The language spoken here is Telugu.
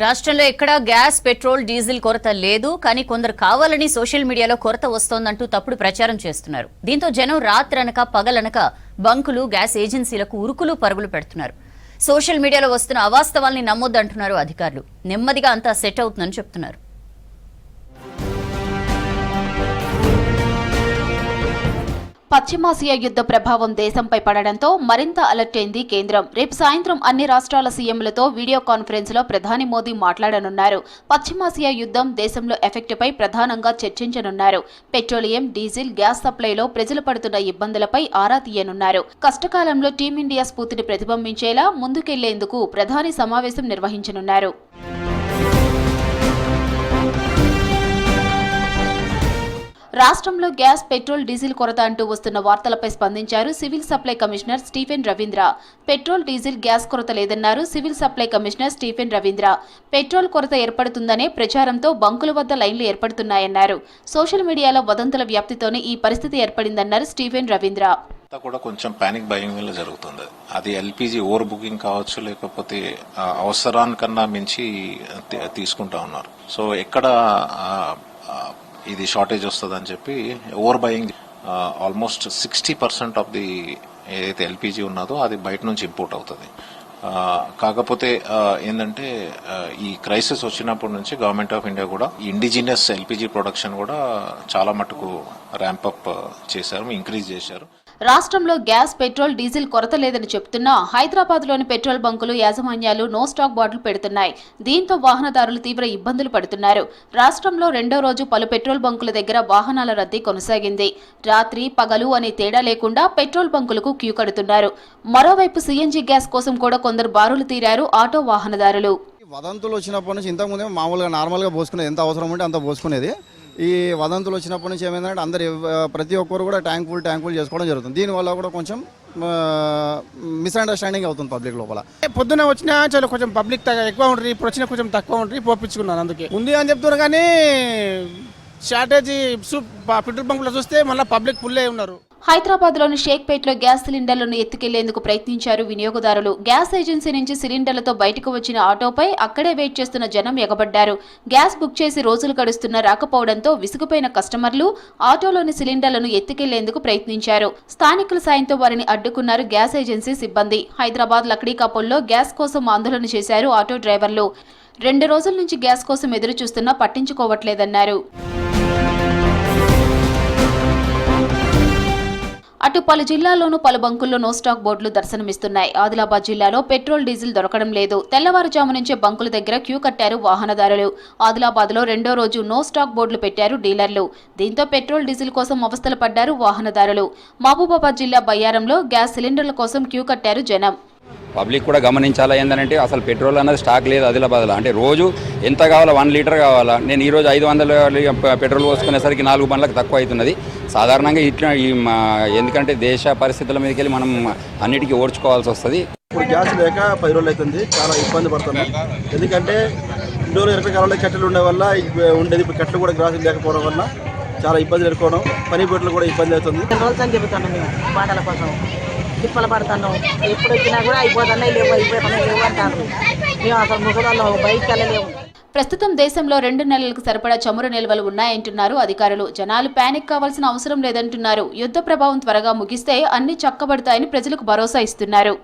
రాష్ట్రంలో ఎక్కడా గ్యాస్, పెట్రోల్, డీజిల్ కొరత లేదు. కానీ కొందరు కావాలని సోషల్ మీడియాలో కొరత వస్తోందంటూ తప్పుడు ప్రచారం చేస్తున్నారు. దీంతో జనం రాత్రనక పగలనక బంకులు, గ్యాస్ ఏజెన్సీలకు ఉరుకులు పరుగులు పెడుతున్నారు. సోషల్ మీడియాలో వస్తున్న అవాస్తవాల్ని నమ్మొద్దంటున్నారు అధికారులు. నెమ్మదిగా అంతా సెట్ అవుతుందని చెప్తున్నారు. పశ్చిమాసియా యుద్ధ ప్రభావం దేశంపై పడడంతో మరింత అలర్ట్ అయింది కేంద్రం. రేపు సాయంత్రం అన్ని రాష్ట్రాల సీఎంలతో వీడియో కాన్ఫరెన్స్ లో ప్రధాని మోదీ మాట్లాడనున్నారు. పశ్చిమాసియా యుద్ధం దేశంలో ఎఫెక్ట్పై ప్రధానంగా చర్చించనున్నారు. పెట్రోలియం, డీజిల్, గ్యాస్ సప్లైలో ప్రజలు పడుతున్న ఇబ్బందులపై ఆరా తీయనున్నారు. కష్టకాలంలో టీమిండియా స్ఫూర్తిని ప్రతిబింబించేలా ముందుకెళ్లేందుకు ప్రధాని సమావేశం నిర్వహించనున్నారు. రాష్ట్రంలో గ్యాస్, పెట్రోల్, డీజిల్ కొరత అంటూ వస్తున్న వార్తలపై స్పందించారు civil supply commissioner Stephen Ravindra. Petrol, diesel, gas కొరత లేదన్నారు civil supply commissioner Stephen Ravindra. Petrol కొరత ఏర్పడుతుందనే ప్రచారంతో బంకుల వద్ద లైన్లు ఏర్పడుతున్నాయన్నారు. సోషల్ మీడియాలో వదంతుల వ్యాప్తితోనే ఈ పరిస్థితి ఏర్పడిందన్నారు స్టీఫెన్ రవీంద్ర. కూడా కొంచెం పానిక్ బయింగ్ వల్ల జరుగుతుంది. అది ఎల్పీజీ ఓవర్ బుకింగ్ కావచ్చు, లేకపోతే అవసరానికన్నా మించి తీసుకుంటా ఉన్నారు. సో ఎక్కడ ఇది షార్టేజ్ వస్తుందని చెప్పి over buying almost 60% of the ఏదైతే ఎల్పీజీ ఉన్నదో అది బయట నుంచి ఇంపోర్ట్ అవుతుంది. కాకపోతే ఏంటంటే ఈ క్రైసిస్ వచ్చినప్పటి నుంచి గవర్నమెంట్ ఆఫ్ ఇండియా కూడా ఇండిజినియస్ ఎల్పీజీ ప్రొడక్షన్ కూడా చాలా మటుకు ర్యాంప్ అప్ చేశారు, ఇంక్రీజ్ చేశారు. రాష్ట్రంలో గ్యాస్, పెట్రోల్, డీజిల్ కొరత లేదని చెప్తున్నా హైదరాబాద్లోని పెట్రోల్ బంకులు యాజమాన్యాలు నో స్టాక్ బాటిల్ పెడుతున్నాయి. దీంతో వాహనదారులు తీవ్ర ఇబ్బందులు పడుతున్నారు. రాష్ట్రంలో రెండో రోజు పలు పెట్రోల్ బంకుల దగ్గర వాహనాల రద్దీ కొనసాగింది. రాత్రి, పగలు అనే తేడా లేకుండా పెట్రోల్ బంకులకు క్యూ కడుతున్నారు. మరోవైపు సీఎన్జీ గ్యాస్ కోసం కూడా కొందరు బారులు తీరారు ఆటో వాహనదారులు. వదంతులు వచ్చినప్పటి నుంచి ఇంతకుముందే మామూలుగా నార్మల్గా పోసుకునేది, ఎంత అవసరం ఉంటే అంత పోసుకునేది. ఈ వదంతులు వచ్చినప్పటి నుంచి ఏమైందంటే అందరు ప్రతి ఒక్కరు కూడా ట్యాంక్ ఫుల్ చేసుకోవడం జరుగుతుంది. దీనివల్ల కూడా కొంచెం మిస్అండర్స్టాండింగ్ అవుతుంది పబ్లిక్ లోపల. పొద్దున్న వచ్చినా చాలా కొంచెం పబ్లిక్ ఎక్కువ ఉంటుంది, ఇప్పుడు వచ్చినా కొంచెం తక్కువ ఉంటుంది, పోపించుకున్నాను. అందుకే ఉంది అని చెప్తున్నారు. కానీ షార్టేజీ పెట్రోల్ బంకులో చూస్తే మళ్ళీ పబ్లిక్ ఫుల్లే ఉన్నారు. హైదరాబాద్లోని షేక్పేట్లో గ్యాస్ సిలిండర్లను ఎత్తుకెళ్లేందుకు ప్రయత్నించారు వినియోగదారులు. గ్యాస్ ఏజెన్సీ నుంచి సిలిండర్లతో బయటకు వచ్చిన ఆటోపై అక్కడే వెయిట్ చేస్తున్న జనం ఎగబడ్డారు. గ్యాస్ బుక్ చేసి రోజులు గడుస్తున్నా రాకపోవడంతో విసుగుపోయిన కస్టమర్లు ఆటోలోని సిలిండర్లను ఎత్తుకెళ్లేందుకు ప్రయత్నించారు. స్థానికుల సాయంతో వారిని అడ్డుకున్నారు గ్యాస్ ఏజెన్సీ సిబ్బంది. హైదరాబాద్ లక్డీకాపుల్లో గ్యాస్ కోసం ఆందోళన చేశారు ఆటో డ్రైవర్లు. 2 రోజుల నుంచి గ్యాస్ కోసం ఎదురు చూస్తున్నా పట్టించుకోవట్లేదన్నారు. అటు పలు జిల్లాల్లోనూ పలు బంకుల్లో నో స్టాక్ బోర్డులు దర్శనమిస్తున్నాయి. ఆదిలాబాద్ జిల్లాలో పెట్రోల్, డీజిల్ దొరకడం లేదు. తెల్లవారుజాము నుంచే బంకుల దగ్గర క్యూ కట్టారు వాహనదారులు. ఆదిలాబాద్లో రెండో రోజు నో స్టాక్ బోర్డులు పెట్టారు డీలర్లు. దీంతో పెట్రోల్, డీజిల్ కోసం అవస్థలు పడ్డారు వాహనదారులు. మహబూబాబాద్ జిల్లా బయ్యారంలో గ్యాస్ సిలిండర్ల కోసం క్యూ కట్టారు జనం. పబ్లిక్ కూడా గమనించాలా ఏంటంటే అసలు పెట్రోల్ అన్నది స్టాక్ లేదు ఆదిలాబాద్లో. అంటే రోజు ఎంత కావాలా, 1 లీటర్ కావాలా. నేను ఈరోజు 500 పెట్రోల్ పోసుకునేసరికి 4 బండ్లకు తక్కువ అవుతున్నది. సాధారణంగా ఇట్లా ఎందుకంటే దేశ పరిస్థితుల మీదకి వెళ్ళి మనం అన్నిటికీ ఓర్చుకోవాల్సి వస్తుంది. ఇప్పుడు గ్యాస్ లేక 10 రోజులు అవుతుంది, చాలా ఇబ్బంది పడుతున్నాం. ఎందుకంటే ఇండోర్ ఎలక్ట్రిక్ కట్టెలు ఉండే వల్ల ఉండేది, ఇప్పుడు కట్టెలు కూడా గ్యాస్ లేకపోవడం వల్ల చాలా ఇబ్బంది ఎదుర్కోవడం, పని పెట్టులు కూడా ఇబ్బంది అవుతుంది. బాటల కోసం తిప్పలు పడుతున్నాం. ఎప్పుడు వచ్చినా కూడా అయిపోతున్నాయి లేవు అంటారు. మేము అసలు ముసలాళ్ళం బయటకు వెళ్ళలేము. ప్రస్తుతం దేశంలో 2 నెలలకు సరిపడా చమురు నిల్వలు ఉన్నాయంటున్నారు అధికారులు. జనాలు పానిక్ కావాల్సిన అవసరం లేదంటున్నారు. యుద్ధ ప్రభావం త్వరగా ముగిస్తే అన్ని చక్కబడతాయని ప్రజలకు భరోసా ఇస్తున్నారు.